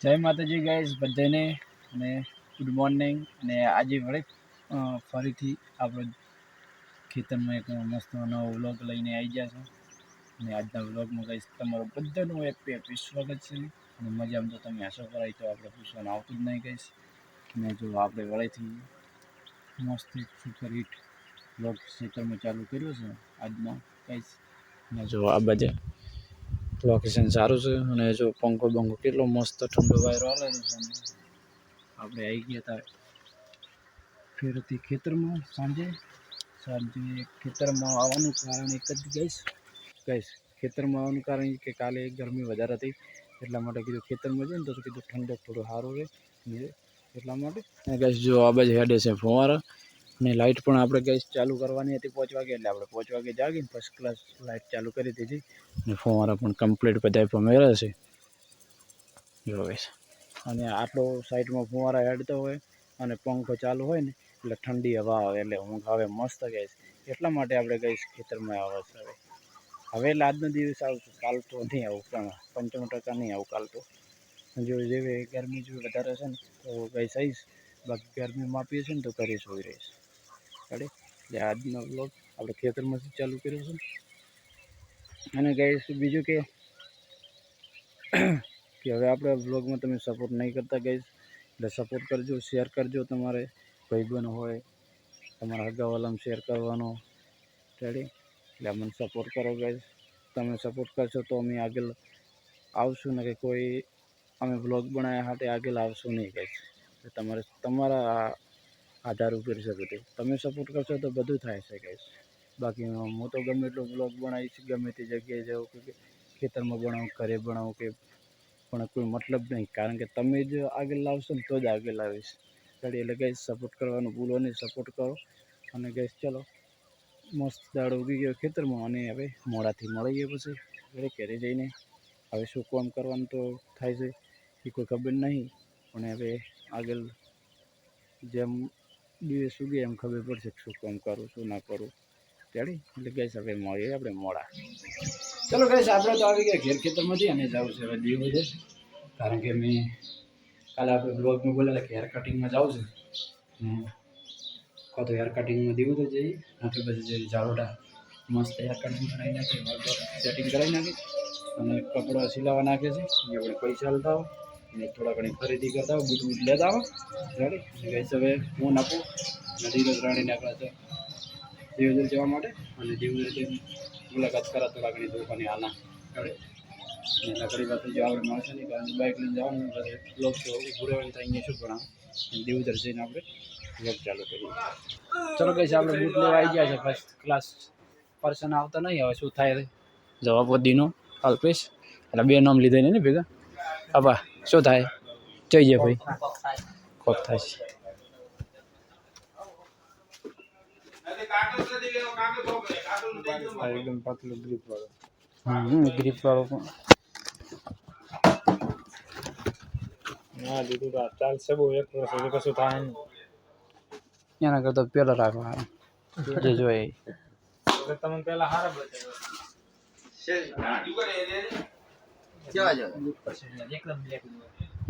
જય માતાજી ગાઈઝ બધાને અને ગુડ મોર્નિંગ. અને આજે ફરીથી આપણે ખેતરમાં એક મસ્ત નવો વ્લોગ લઈને આવી ગયા છે. અને આજના વ્લોગમાં ગાઈઝ તમારું બધાનું હેપી સ્વાગત છે. અને મજામાં તો તમે આશા કરાય તો આપણે પૂછવાનું આવતું જ નહીં ગાઈઝ. અને જો આપણે વળેથી મસ્ત સુપર હિટ વ્લોગ ખેતરમાં ચાલુ કર્યો છે આજનો ગાઈઝ. અને જો આ બધે લોકેશન સારું છે અને જો પંખો બંખો કેટલો મસ્ત ઠંડો વાયરો આવે છે. આપણે આવી ગયા હતા ફેરથી ખેતરમાં સાંજે ખેતરમાં આવવાનું કારણ એક જ ગઈશ ખેતરમાં આવવાનું કારણ કે કાલે ગરમી વધારે હતી એટલા માટે કીધું ખેતરમાં જઈને તો કીધું ઠંડક થોડું સારું રહે એટલા માટે. અને ગઈશ જો આ બાજુ હેડે છે ફુવારા અને લાઇટ પણ આપણે ગેસ ચાલુ કરવાની હતી 5 વાગે એટલે આપણે 5 વાગે જાગીને ફર્સ્ટ ક્લાસ લાઇટ ચાલુ કરી દીધી. અને ફુવારા પણ કમ્પ્લીટ બધા ભમેલા છે જો ગઈશ. અને આટલો સાઈડમાં ફુવારા હેડતો હોય અને પંખો ચાલુ હોય ને એટલે ઠંડી હવા આવે એટલે ઊંઘ આવે મસ્ત ગઈશ. એટલા માટે આપણે ગઈશ ખેતરમાં આવે છે હવે એટલે આજનો દિવસ આવશે. કાલ તો નહીં આવું પણ 95% નહીં આવું કાલ તો. જો જેવી ગરમી જો વધારે છે ને તો ગઈશ આવીશ. બાકી ગરમી માપીએ છે ને તો ઘરે સુઈ રહીશ એટલે આજનો વ્લોગ આપણે ખેતરમાંથી ચાલુ કર્યો છે. અને ગઈશ બીજું કે હવે આપણે વ્લોગમાં તમે સપોર્ટ નહીં કરતા ગઈશ એટલે સપોર્ટ કરજો, શેર કરજો. તમારે ભાઈબંધ હોય તમારા હગાવાલામાં શેર કરવાનો રેડી એટલે અમને સપોર્ટ કરો ગઈશ. તમે સપોર્ટ કરશો તો અમે આગળ આવશું ને કે કોઈ અમે વ્લોગ બનાવ્યા માટે આગળ આવશું નહીં ગઈશ. તમારે તમારા આધાર ઉપર છે બધું. તમે સપોર્ટ કરશો તો બધું થાય છે ગઈશ. બાકી હું તો ગમે એટલો વ્લોગ બનાવીશ, ગમે તે જગ્યાએ જાઉં કે ખેતરમાં બનાવું, ઘરે બનાવું કે પણ કોઈ મતલબ નહીં, કારણ કે તમે જ આગળ લાવશો ને તો જ આગળ આવીશ એટલે ગઈશ સપોર્ટ કરવાનું ભૂલો નહીં, સપોર્ટ કરો. અને ગઈશ ચલો મસ્ત દાડો ઉગી ગયો ખેતરમાં અને હવે મોડાથી મળીએ પછી એટલે ઘરે જઈને હવે શું કામ કરવાનું તો થાય છે એ કોઈ ખબર નહીં, પણ હવે આગળ જેમ દિવસ ઉગે એમ ખબર પડશે શું કામ કરું શું ના કરું ત્યારે. એટલે ગઈશ હવે મળીએ આપણે મોડા. ચલો ગઈશ આપણે તો આવી ગયા ઘેર ખેતરમાંથી અને જવું છે હવે દીવ બધે, કારણ કે મેં કાલે આપણે બ્લોગમાં બોલેલા કે હેર કટિંગમાં જવું છે. કાં તો હેર કટિંગમાં દીવું તો જઈએ નાખે પછી જઈએ ઝાડોડા મસ્ત હેર કટિંગ કરાવી નાખે, સેટિંગ કરાવી નાખે અને કપડાં સિલાવા નાખે છે. એ આપણે પૈસા લેતા હોય અને થોડા ઘણી ખરીદી કરતા હોય, બૂટ બૂટ લેતા હોય રેડી. ગઈશ હવે હું નાખું નદીરોજ રાણીને આપણા છે દેવદર જવા માટે અને દેવદર મુલાકાત કરા થોડા ઘણી દુકાને આના રેડી. એના ઘણી વાત જો આપણે મળશે નહીં કારણ કે બાઇક લઈને જવાનું લોક તો ઉભું રહેવાનું તો અહીંયા શું ભણાવ દેવદર જઈને આપણે વ્લોગ ચાલુ કરીએ. ચલો ગઈશ આપણે બૂટ લેવા આવી ગયા છે. ફર્સ્ટ ક્લાસ પર્સન આવતા નહીં, હવે શું થાય જવાબ દીનો અલ્પેશ એટલે બે નામ લીધા ને ભેગા આબા શું થાય જોઈએ ભાઈ કોક થાય છે. એકદમ પાતળું ગ્રીપ વાળો ગ્રીપ વાળો પણ ના દીધું તો ચાલશે બહુ 1 વર્ષ સુધી કશું થાય નહીં. એના કરતાં પહેલાં રાખવા જે જોઈએ તમે પહેલાં સારા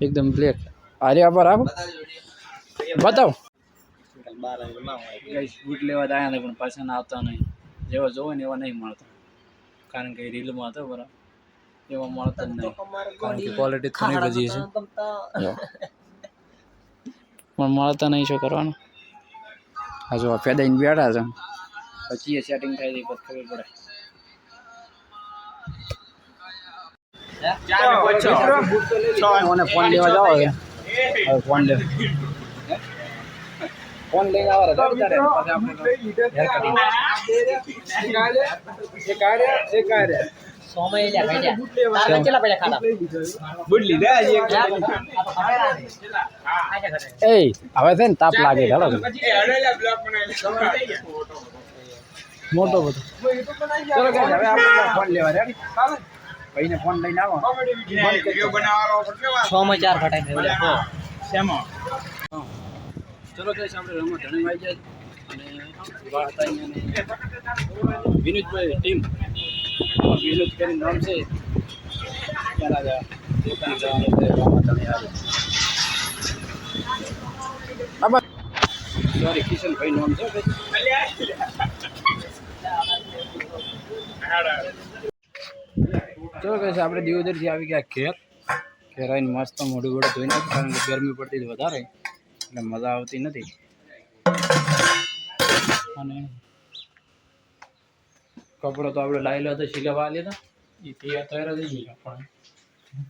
એકદમ બ્લેક અરે આભાર રાખો બતાવો. બૂટ લેવા આવ્યા હતા પણ પાછા આવતા નહીં, જેવા જોવો ને એવા નહીં મળતા, કારણ કે રીલમાં હતો બરાબર એવા મળતા જ નહીં, કારણ કે ક્વોલિટી ઘણી બધી છે પણ મળતા નહીં. શું કરવાનું હા જો ફેદાઈને બેઠા છે પછી એ સેટિંગ થાય છે પછી ખબર પડે. ફોન લેવા જાવ હવે ફોન લઈને આવવા હવે છે ને તાપ લાગે ચાલો મોટો બધો. ચલો હવે આપણે ફોન લેવા રેડી ભાઈને ફોન લઈને આવો 6 માં 4 ફટાઈ શેમાં. ચલો કઈ આપણે રમત ધણી આવી જાય અને વિનોદભાઈ ટીમ વિનોદ કરીને નામ છે પહેલાં દુકાન જવાનું સોરી કિશનભાઈ નામ છે ચલો કહીશ આપણે દિવોદરથી આવી ગયા ઘેર આવીને મસ્ત મોઢું બોઢું ધોઈ નાખ્યું કારણ કે ગરમી પડતી હતી વધારે એટલે મજા આવતી નથી અને કપડો તો આપણે લાવેલો હતો સિલાવા લીધા એ તૈયાર થઈ ગયો પણ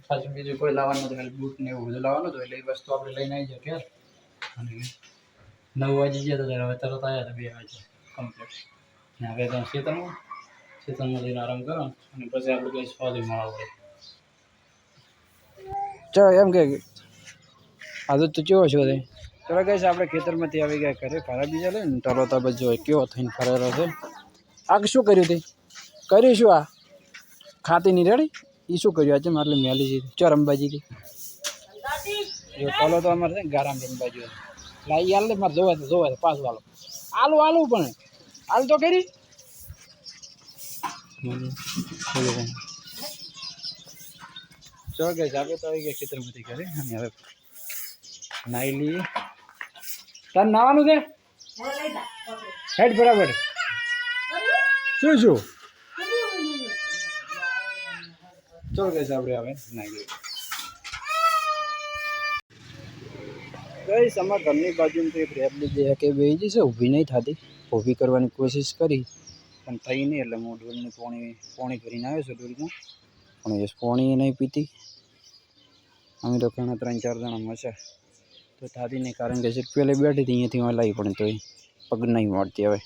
પાછું બીજું કોઈ લાવવાનું નતું એટલે બૂટ ને એવું બધું લાવવાનું હતું એટલે એ વસ્તુ આપણે લઈને આવી જાય ઘેર અને 9 વાગી ગયા તો હવે તરત આવ્યા હતા 2 વાગે કમ્પ્લીટ ને હવે તો ખેતરમાં જઈને આરામ કરો અને પછી આપણે કંઈ સ્વાદ મળવા હોય ચાલો એમ કે આજે તો કેવો છો તે ચાલો કહીશ આપણે ખેતરમાંથી આવી ગયા ઘરે ખરા બીજા લે ને તરત આ બધો કેવો થઈને ફરેલો છે આ શું કર્યું તે કર્યું શું આ ખાતી નહીં રેડી એ શું કર્યું આજે મારે મેલી છે ચો રંબાજી હતી જો તલો તો અમારે છે ને ગારામ રંબાજી લાઈ આલે મારે જોવા પાછું આલું પણ આલ તો કરી ચલો ગઈ આપણે તો આવી ગયા ખેતરમાંથી ઘરે અને હવે નાઈ લઈએ તાર નાવાનું છે હેડ બરાબર શું ચલો ગઈશ આપણે હવે નાઈ લઈએ ગઈશ અમારા ઘરની બાજુમાં તો એક રેપલી જે કે બેજી છે ઊભી નહીં થતી ઊભી કરવાની કોશિશ કરી પણ થઈ નહીં એટલે હું ડોલની પોણી ભરીને આવ્યો છું ડોલમાં પણ એ પોણી નહીં પીતી અમે તો ઘણા 3-4 જણા મશે તો થતી નહીં કારણ કે પહેલે બેઠી હતી અહીંયાથી લાવી પણ તો એ પગ નહીં મળતી હવે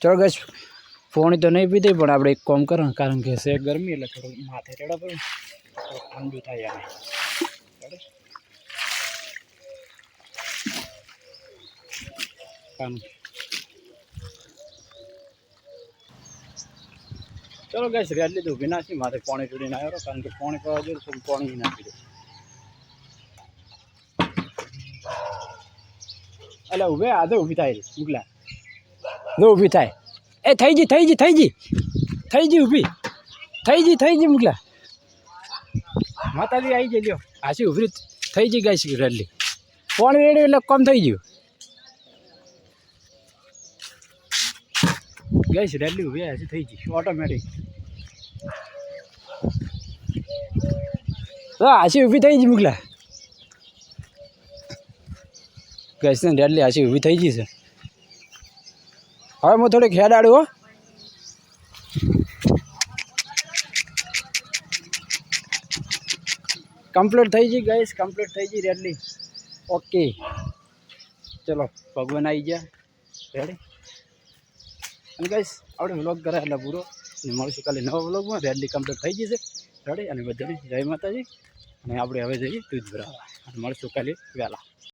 ચલો ગઈશ પોણી તો નહીં પીતી પણ આપણે એક કામ કરો કારણ કે છે ગરમી એટલે થોડું માથે રેડા પડે ઠંડુ થાય યાર ચલો ગઈશ રેડ લીધું ઊભી નાખી માથે પાણી ચૂડીને આવ્યો કારણ કે પાણી પીવા જોઈએ તો પાણી નાખી દઉં એટલે ઊભે આધો ઊભી થાય મોકલા જો ઊભી થાય એ થઈ જી ઊભી થઈ જી મોકલા માતાજી આવી જઈ લ્યો હાસી ઊભી થઈ જી ગઈ છે રેડલી પાણી રેડ્યું એટલે કમ થઈ ગયું ગઈશ રેડલી ઊભી હાસી થઈ ગઈ ઓટોમેટિક હાસી ઊભી થઈ ગઈ મોકલા ગઈશ ને રેડલી હાસી ઊભી થઈ ગઈ છે હવે હું થોડીક હેડ આડું હો કમ્પ્લીટ થઈ ગઈ ગઈશ કમ્પ્લીટ થઈ ગઈ રેડલી ઓકે ચલો ભગવાન આવી ગયા રેડી અને ગઈશ આપણે વ્લોગ કરે એટલે પૂરો અને મળશું કાલે નવા વ્લોગમાં રેડલી કમ્પ્લીટ થઈ જશે રેડી અને બધાને જય માતાજી અને આપણે હવે જઈએ દૂધ ભરાવવા અને મળશું કાલે વહેલા